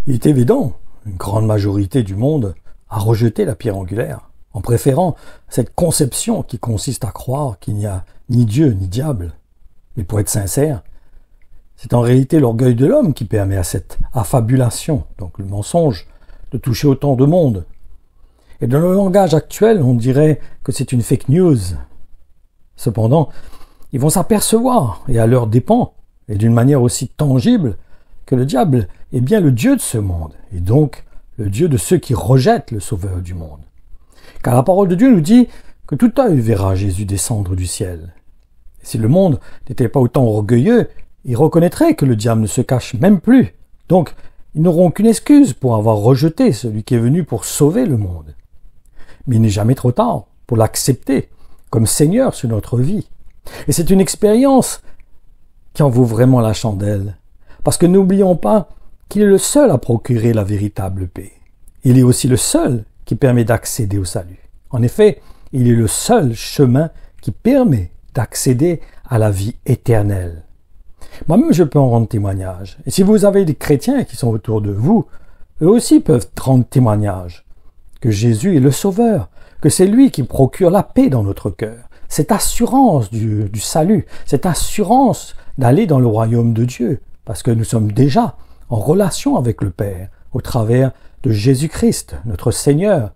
Il est évident, une grande majorité du monde a rejeté la pierre angulaire, en préférant cette conception qui consiste à croire qu'il n'y a ni Dieu ni diable. Mais pour être sincère, c'est en réalité l'orgueil de l'homme qui permet à cette affabulation, donc le mensonge, de toucher autant de monde. Et dans le langage actuel, on dirait que c'est une fake news. Cependant, ils vont s'apercevoir, et à leur dépens, et d'une manière aussi tangible, que le diable est bien le Dieu de ce monde, et donc le Dieu de ceux qui rejettent le Sauveur du monde. Car la parole de Dieu nous dit que tout œil verra Jésus descendre du ciel. Et si le monde n'était pas autant orgueilleux, il reconnaîtrait que le diable ne se cache même plus. Donc, ils n'auront aucune excuse pour avoir rejeté celui qui est venu pour sauver le monde. Mais il n'est jamais trop tard pour l'accepter comme Seigneur sur notre vie. Et c'est une expérience qui en vaut vraiment la chandelle. Parce que n'oublions pas qu'il est le seul à procurer la véritable paix. Il est aussi le seul qui permet d'accéder au salut. En effet, il est le seul chemin qui permet d'accéder à la vie éternelle. Moi-même, je peux en rendre témoignage. Et si vous avez des chrétiens qui sont autour de vous, eux aussi peuvent rendre témoignage que Jésus est le Sauveur, que c'est lui qui procure la paix dans notre cœur. Cette assurance du salut, cette assurance d'aller dans le royaume de Dieu, parce que nous sommes déjà en relation avec le Père, au travers de Jésus-Christ, notre Seigneur.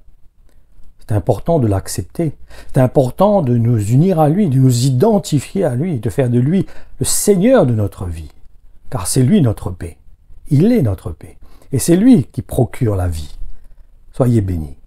C'est important de l'accepter. C'est important de nous unir à lui, de nous identifier à lui, de faire de lui le Seigneur de notre vie. Car c'est lui notre paix. Il est notre paix. Et c'est lui qui procure la vie. Soyez bénis.